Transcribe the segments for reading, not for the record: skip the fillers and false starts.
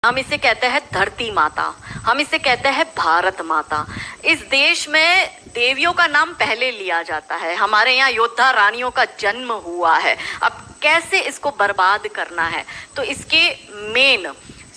हम इसे कहते हैं धरती माता, हम इसे कहते हैं भारत माता। इस देश में देवियों का नाम पहले लिया जाता है। हमारे यहाँ योद्धा रानियों का जन्म हुआ है। अब कैसे इसको बर्बाद करना है, तो इसके मेन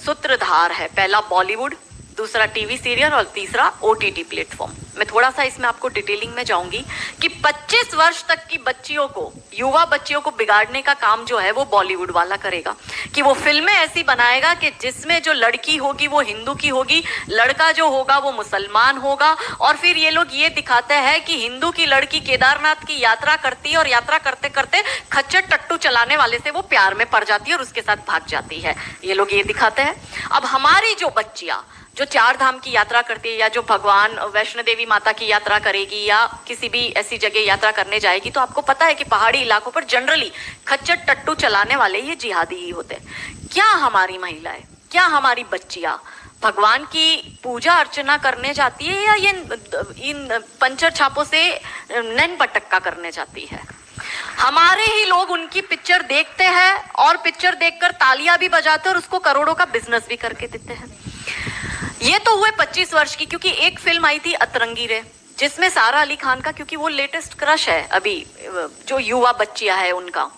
सूत्रधार है, पहला बॉलीवुड, दूसरा टीवी सीरियल और तीसरा ओटीटी प्लेटफॉर्म। मैं थोड़ा सा इसमें आपको डिटेलिंग में जाऊंगी कि 25 वर्ष तक की बच्चियों को, युवा बच्चियों को बिगाड़ने का काम जो है वो बॉलीवुड वाला करेगा, कि वो फिल्में ऐसी बनाएगा कि जिसमें जो लड़की होगी वो हिंदू की होगी, लड़का जो होगा वो मुसलमान होगा। और फिर ये लोग ये दिखाते हैं कि हिंदू की लड़की केदारनाथ की यात्रा करती है और यात्रा करते करते खच्चर टट्टू चलाने वाले से वो प्यार में पड़ जाती है और उसके साथ भाग जाती है। ये लोग ये दिखाते हैं। अब हमारी जो बच्चियां जो 4 धाम की यात्रा करती है, या जो भगवान वैष्णो देवी माता की यात्रा करेगी, या किसी भी ऐसी जगह यात्रा करने जाएगी, तो आपको पता है कि पहाड़ी इलाकों पर जनरली खच्चर टट्टू चलाने वाले ये जिहादी ही होते हैं। क्या हमारी महिलाएं, क्या हमारी बच्चियां भगवान की पूजा अर्चना करने जाती है, या ये इन पंचर छापों से नैन पटक्का करने जाती है? हमारे ही लोग उनकी पिक्चर देखते हैं और पिक्चर देखकर तालियां भी बजाते हैं और उसको करोड़ों का बिजनेस भी करके देते हैं। ये तो हुए 25 वर्ष की, क्योंकि एक फिल्म आई थी अतरंगी रे, जिसमें सारा अली खान का, क्योंकि वो लेटेस्ट क्रश है अभी जो युवा बच्चियां है उनका,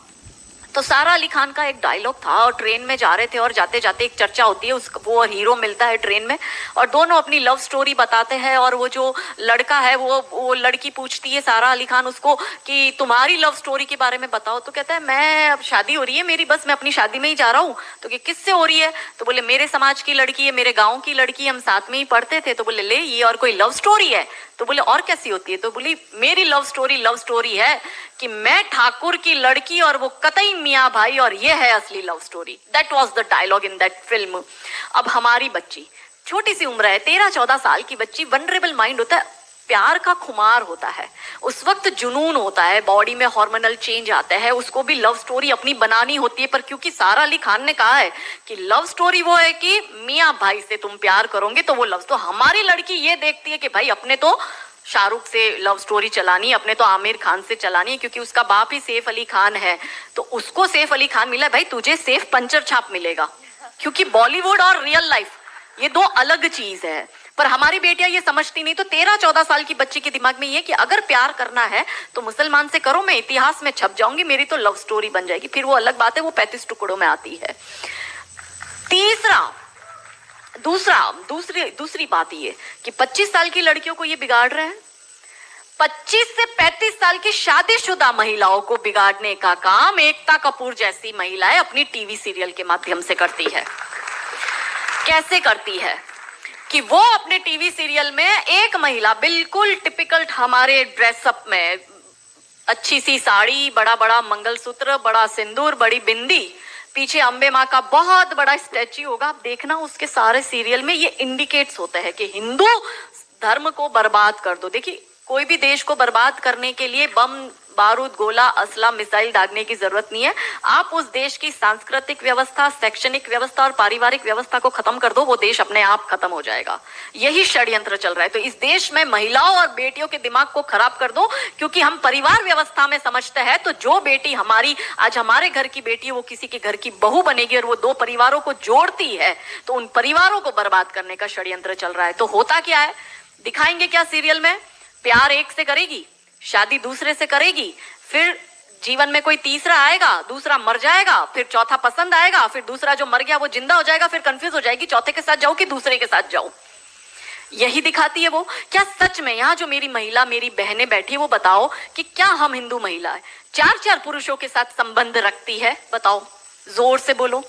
तो सारा अली खान का एक डायलॉग था और ट्रेन में जा रहे थे और जाते जाते एक चर्चा होती है, उसको वो हीरो मिलता है ट्रेन में और दोनों अपनी लव स्टोरी बताते हैं। और वो जो लड़का है वो लड़की पूछती है सारा अली खान उसको कि तुम्हारी लव स्टोरी के बारे में बताओ, तो कहता है मैं, अब शादी हो रही है मेरी, बस मैं अपनी शादी में ही जा रहा हूँ। तो कि किससे हो रही है? तो बोले मेरे समाज की लड़की है, मेरे गाँव की लड़की, हम साथ में ही पढ़ते थे। तो बोले ले, ये और कोई लव स्टोरी है? तो बोले और कैसी होती है? तो बोली मेरी लव स्टोरी है कि मैं ठाकुर की लड़की और वो कतई मियाँ भाई, और ये है असली love story. That was the dialogue in that film. अब हमारी बच्ची, छोटी सी उम्र है, 13-14 साल की बच्ची, वनरेबल माइंड होता है, प्यार का खुमार होता है, उस वक्त जुनून होता है, बॉडी में हार्मोनल चेंज आता है, उसको भी लव स्टोरी अपनी बनानी होती है। पर क्योंकि सारा अली खान ने कहा है कि लव स्टोरी वो है कि मियाँ भाई से तुम प्यार करोगे तो वो लव, तो हमारी लड़की ये देखती है कि भाई अपने तो शाहरुख से लव स्टोरी चलानी है, अपने तो आमिर खान से चलानी है, क्योंकि उसका बाप ही सैफ अली खान है, तो उसको सैफ अली खान मिला, भाई तुझे सैफ पंचर छाप मिलेगा। क्योंकि बॉलीवुड और रियल लाइफ ये दो अलग चीज है। पर हमारी बेटियां ये समझती नहीं। तो 13-14 साल की बच्ची के दिमाग में ये कि अगर प्यार करना है तो मुसलमान से करो, मैं इतिहास में छप जाऊंगी, मेरी तो लव स्टोरी बन जाएगी। फिर वो अलग बात है, वो 35 टुकड़ों में आती है। दूसरी बात ये कि 25 साल की लड़कियों को ये बिगाड़ रहे हैं। 25 से 35 साल की शादीशुदा महिलाओं को बिगाड़ने का काम एकता कपूर जैसी महिलाएं अपनी टीवी सीरियल के माध्यम से करती है। कैसे करती है कि वो अपने टीवी सीरियल में एक महिला बिल्कुल टिपिकल हमारे ड्रेसअप में, अच्छी सी साड़ी, बड़ा बड़ा मंगलसूत्र, बड़ा सिंदूर, बड़ी बिंदी, पीछे अंबे माँ का बहुत बड़ा स्टैच्यू होगा। आप देखना उसके सारे सीरियल में ये इंडिकेट्स होता है कि हिंदू धर्म को बर्बाद कर दो। देखिए, कोई भी देश को बर्बाद करने के लिए बम, बारूद, गोला, असला, मिसाइल दागने की जरूरत नहीं है। आप उस देश की सांस्कृतिक व्यवस्था, शैक्षणिक व्यवस्था और पारिवारिक व्यवस्था को खत्म कर दो, वो देश अपने आप खत्म हो जाएगा। यही षड्यंत्र चल रहा है। तो इस देश में महिलाओं और बेटियों के दिमाग को खराब कर दो, क्योंकि हम परिवार व्यवस्था में समझते हैं। तो जो बेटी हमारी, आज हमारे घर की बेटी, वो किसी के घर की बहू बनेगी और वो 2 परिवारों को जोड़ती है, तो उन परिवारों को बर्बाद करने का षड्यंत्र चल रहा है। तो होता क्या है, दिखाएंगे क्या सीरियल में? प्यार एक से करेगी, शादी दूसरे से करेगी, फिर जीवन में कोई तीसरा आएगा, दूसरा मर जाएगा, फिर चौथा पसंद आएगा, फिर दूसरा जो मर गया वो जिंदा हो जाएगा, फिर कंफ्यूज हो जाएगी चौथे के साथ जाऊं कि दूसरे के साथ जाऊं। यही दिखाती है वो। क्या सच में यहाँ जो मेरी महिला, मेरी बहनें बैठी, वो बताओ कि क्या हम हिंदू महिला 4-4 पुरुषों के साथ संबंध रखती है? बताओ, जोर से बोलो।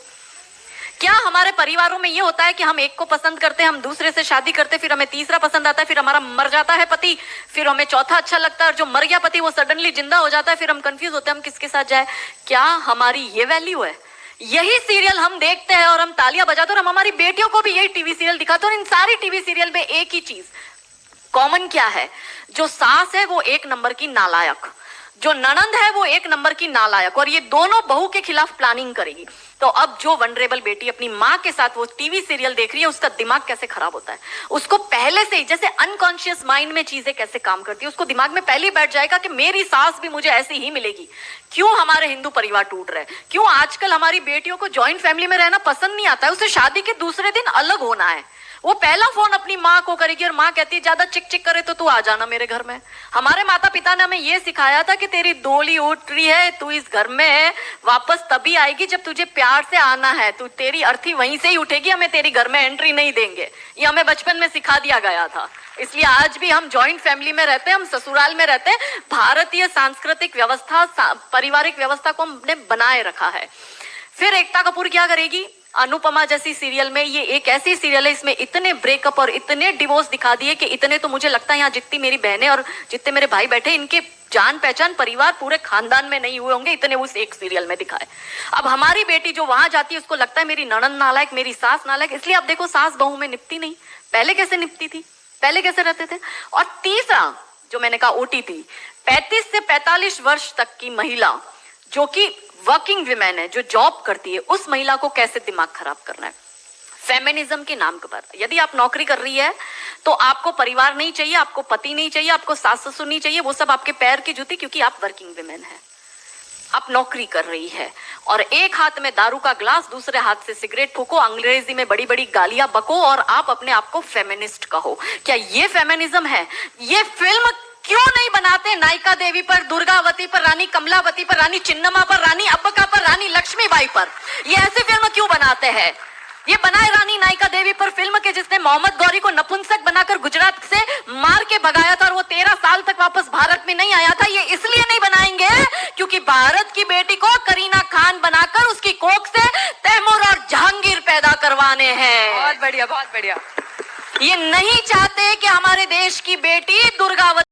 क्या हमारे परिवारों में ये होता है कि हम एक को पसंद करते हैं, हम दूसरे से शादी करते, फिर हमें तीसरा पसंद आता है, फिर हमारा मर जाता है पति, फिर हमें चौथा अच्छा लगता है, और जो मर गया पति वो सडनली जिंदा हो जाता है, फिर हम कंफ्यूज होते हैं हम किसके साथ जाए? क्या हमारी ये वैल्यू है? यही सीरियल हम देखते हैं और हम तालियां बजाते हैं, और हम हमारी बेटियों को भी यही टीवी सीरियल दिखाते हैं। और इन सारी टीवी सीरियल में एक ही चीज कॉमन क्या है? जो सास है वो 1 नंबर की नालायक, जो ननंद है वो 1 नंबर की नालायक, और ये दोनों बहू के खिलाफ प्लानिंग करेगी। तो अब जो वनरेबल बेटी अपनी माँ के साथ वो टीवी सीरियल देख रही है, उसका दिमाग कैसे खराब होता है। उसको पहले से ही जैसे अनकॉन्शियस माइंड में चीजें कैसे काम करती है, उसको दिमाग में पहले ही बैठ जाएगा कि मेरी सास भी मुझे ऐसी ही मिलेगी। क्यों हमारे हिंदू परिवार टूट रहे हैं, क्यों आजकल हमारी बेटियों को जॉइंट फैमिली में रहना पसंद नहीं आता है, उसे शादी के दूसरे दिन अलग होना है। वो पहला फोन अपनी माँ को करेगी और माँ कहती है ज्यादा चिक चिक करे तो तू आ जाना मेरे घर में। हमारे माता पिता ने हमें ये सिखाया था कि तेरी डोली उठ रही है, तू इस घर में वापस तभी आएगी जब तुझे प्यार से आना है, तू तेरी अर्थी वहीं से ही उठेगी, हमें तेरी घर में एंट्री नहीं देंगे। ये हमें बचपन में सिखा दिया गया था। इसलिए आज भी हम जॉइंट फैमिली में रहते हैं, हम ससुराल में रहते हैं। भारतीय सांस्कृतिक व्यवस्था, पारिवारिक व्यवस्था को हमने बनाए रखा है। फिर एकता कपूर क्या करेगी, अनुपमा जैसी सीरियल में, ये एक ऐसी सीरियल है इसमें इतने ब्रेकअप और इतने डिवोर्स दिखा दिए कि इतने तो मुझे लगता है यहाँ जितनी मेरी बहनें और जितने मेरे भाई बैठे, इनके जान पहचान परिवार पूरे खानदान में नहीं हुए होंगे, इतने उस एक सीरियल में दिखाए। अब हमारी बेटी जो वहां जाती है उसको लगता है मेरी ननद नालायक, मेरी सास नालायक। इसलिए अब देखो सास बहू में निपटी नहीं, पहले कैसे निपटी थी, पहले कैसे रहते थे। और तीसरा जो मैंने कहा ओटीटी, 35 से 45 वर्ष तक की महिला जो कि वर्किंग विमेन है, जो जॉब करती है, उस महिला को कैसे दिमाग खराब करना है फेमिनिज्म के नाम पर। यदि आप नौकरी कर रही है तो आपको परिवार नहीं चाहिए, आपको पति नहीं चाहिए, आपको सास ससुर नहीं चाहिए, वो सब आपके पैर की जूती, क्योंकि आप वर्किंग विमेन है, आप नौकरी कर रही है। और एक हाथ में दारू का ग्लास, दूसरे हाथ से सिगरेट फूको, अंग्रेजी में बड़ी बड़ी गालियां बको और आप अपने आप को फेमिनिस्ट कहो। क्या ये फेमिनिज्म है? ये फिल्म क्यों नहीं बनाते नायिका देवी पर, दुर्गावती पर, रानी कमलावती पर, रानी चिन्नमा पर, रानी अब्बका पर, रानी लक्ष्मीबाई पर? ये ऐसी फिल्म क्यों बनाते हैं? ये बनाए रानी नायिका देवी पर फिल्म के जिसने मोहम्मद गौरी को नपुंसक बनाकर गुजरात से मार के भगाया था और वो 13 साल तक वापस भारत में नहीं आया था। ये इसलिए नहीं बनाएंगे क्योंकि भारत की बेटी को करीना खान बनाकर उसकी कोख से तैमूर और जहांगीर पैदा करवाने हैं। बहुत बढ़िया, बहुत बढ़िया। ये नहीं चाहते कि हमारे देश की बेटी दुर्गावती